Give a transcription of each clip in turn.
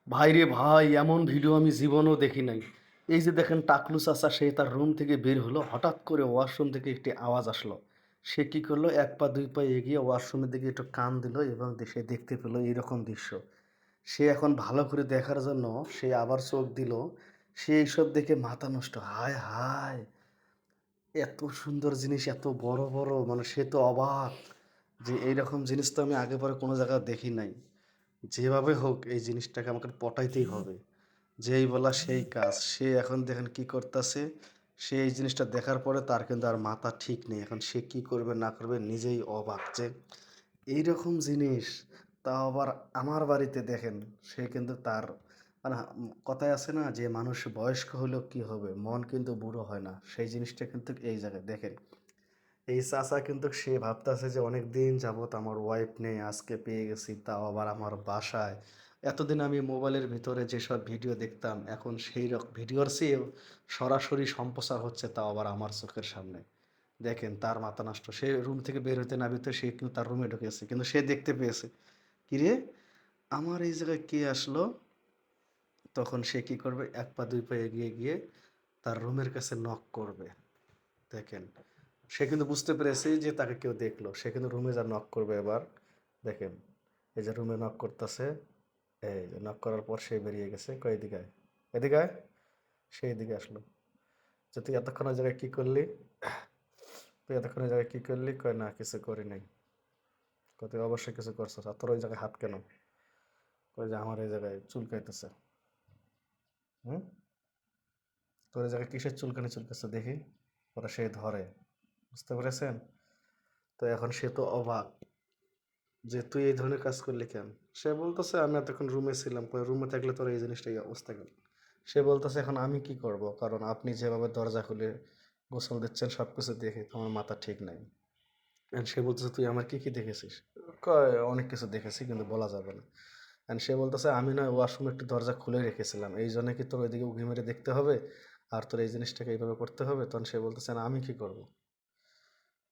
ভাই রে ভাই, এমন ভিডিও আমি জীবনেও দেখি নাই। এই যে দেখেন টাকলু চাচা, সে তার রুম থেকে বের হলো, হঠাৎ করে ওয়াশরুম থেকে একটি আওয়াজ আসলো। সে কি করলো, এক পা দুই পা এগিয়ে ওয়াশরুমের দিকে একটু কান দিল এবং সে দেখতে পেলো এইরকম দৃশ্য। সে এখন ভালো করে দেখার জন্য সে আবার চোখ দিল। সে এইসব দেখে মাথা নষ্ট, হায় হায়, এত সুন্দর জিনিস, এত বড় বড়, মানে সে তো অবাক যে এইরকম জিনিস তো আমি আগে পরে কোনো জায়গায় দেখি নাই। যেভাবে হোক এই জিনিসটাকে আমাকে পটাইতেই হবে। যেই বলা সেই কাজ। সে এখন দেখেন কি করতেছে। সে এই জিনিসটা দেখার পরে তার কিন্তু আর মাথা ঠিক নেই। এখন সে কি করবে না করবে নিজেই অবাক যে এইরকম জিনিস, তাও আবার আমার বাড়িতে দেখেন। সে কিন্তু তার মানে কথায় আছে না যে মানুষ বয়স্ক হলেও কি হবে, মন কিন্তু বুড়ো হয় না, সেই জিনিসটা কিন্তু এই জায়গায় দেখেন। এই চাচা কিন্তু সে ভাবতেছে যে অনেক দিন যাবত আমার ওয়াইফ নেই, আজকে পেয়ে গেছি, তাও আবার আমার বাসায়। এতদিন আমি মোবাইলের ভিতরে যেসব ভিডিও দেখতাম, এখন সেই রকম ভিডিওর চেয়েও সরাসরি সম্প্রচার হচ্ছে, তাও আবার আমার চোখের সামনে। দেখেন তার মাথা নষ্ট, সে রুম থেকে বের হতে না বেরোতে সে কিন্তু তার রুমে ঢুকেছে, কিন্তু সে দেখতে পেয়েছে কিরে আমার এই জায়গায় কে আসলো। তখন সে কি করবে, এক পা দুই পা এগিয়ে গিয়ে তার রুমের কাছে নক করবে। দেখেন, সে কিন্তু বুঝতে পেরেছে যে তাকে কেউ দেখলো, সে কিন্তু রুমে যা নক করবে এবার। দেখেন, এই যে রুমে নক করতেছে, এই যে নক করার পর সে বেরিয়ে গেছে, কয় এদিকে আয়, এদিকে আয়। সে এদিকে আসলো, যে তুই এতক্ষণ ওই জায়গায় কি করলি, তুই এতক্ষণ ওই জায়গায় কি করলি, কয় না কিছু করি নাই। কয় তুই অবশ্যই কিছু করছিস, আর তোর ওই জায়গায় হাত কেন, কয় যে আমার এই জায়গায় চুলকাইতেছে। হুম, তোর এই জায়গায় কিসের চুলকানি চুলকাচ্ছে দেখি। ওরা সে ধরে, বুঝতে পেরেছেন? তো এখন সে তো অবাক যে তুই এই ধরনের কাজ করলি কেন। সে বলতেছে আমি এতক্ষণ রুমে ছিলাম, রুমে থাকলে তোর এই জিনিসটা এই অবস্থা কেন। সে বলতেছে এখন আমি কি করব, কারণ আপনি যেভাবে দরজা খুলে গোসল দিচ্ছেন সব কিছু দেখে তোমার মাথা ঠিক নাই। And সে বলতেছে তুই আমার কি কি দেখেছিস। কয় অনেক কিছু দেখেছি কিন্তু বলা যাবে না। And সে বলতেছে আমি না ওয়াশরুমে একটু দরজা খুলে রেখেছিলাম, এই জন্য কি তোর ওইদিকে উঁকি মেরে দেখতে হবে আর তোর এই জিনিসটাকে এইভাবে করতে হবে। তখন সে বলতেছে না আমি কি করব।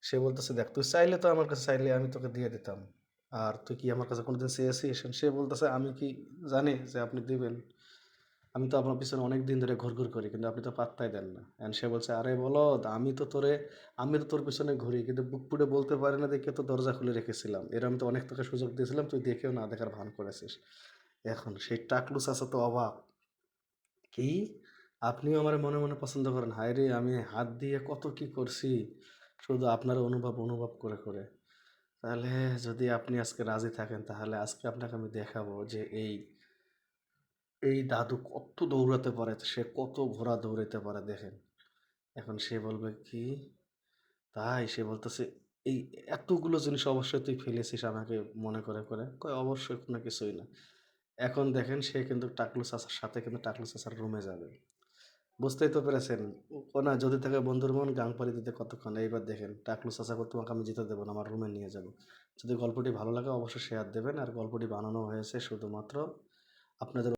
সে বলতেছে দেখ তুই চাইলে তো আমার কাছে চাইলে আমি তোকে দিয়ে দিতাম, আর তুই কি আমার কাছে কোনোদিন চেয়েছিস। সে বলতেছে আমি কি জানি যে আপনি দিবেন, আমি তো আপনার পিছনে অনেক দিন ধরে ঘুরঘুর করি কিন্তু আপনি তো পাত্তাই দেন না। এন্ড সে বলছে আরে বলো, আমি তো তোর পিছনে ঘুরি কিন্তু বুক ফুটে বলতে পারি না দেখে তো দরজা খুলে রেখেছিলাম, এর আমি তো অনেক তোকে সুযোগ দিয়েছিলাম, তুই দেখেও না দেখার ভান করেছিস। এখন সেই টাকলু চাচা তো অবাক, কি আপনিও আমার মনে মনে পছন্দ করেন, হায় রে আমি হাত দিয়ে কত কি করছি শুধু আপনার অনুভব অনুভব করে করে। তাহলে যদি আপনি আজকে রাজি থাকেন তাহলে আজকে আপনাকে আমি দেখাবো যে এই এই দাদু কত দৌড়াতে পারে, সে কত ঘোড়া দৌড়াতে পারে দেখেন। এখন সে বলবে কি, তাই সে বলতেছে এই এতগুলো জিনিস অবশ্যই তুই ফেলেছিস আমাকে মনে করে করে, কয় অবশ্যই কোনো কিছুই না। এখন দেখেন সে কিন্তু টাকলু চাচার সাথে কিন্তু টাকলু চাচার রুমে যাবে। বুঝতেই তো পেরেছেন, ও না যদি থাকে বন্ধুর মন গাং পাড়ি দিতে কতক্ষণ। এইবার দেখেন টাকলু চাচাকে তোমাকে আমি যেতে দেবো না, আমার রুমে নিয়ে যাব। যদি গল্পটি ভালো লাগে অবশ্যই শেয়ার দেবেন, আর গল্পটি বানানো হয়েছে শুধুমাত্র আপনাদের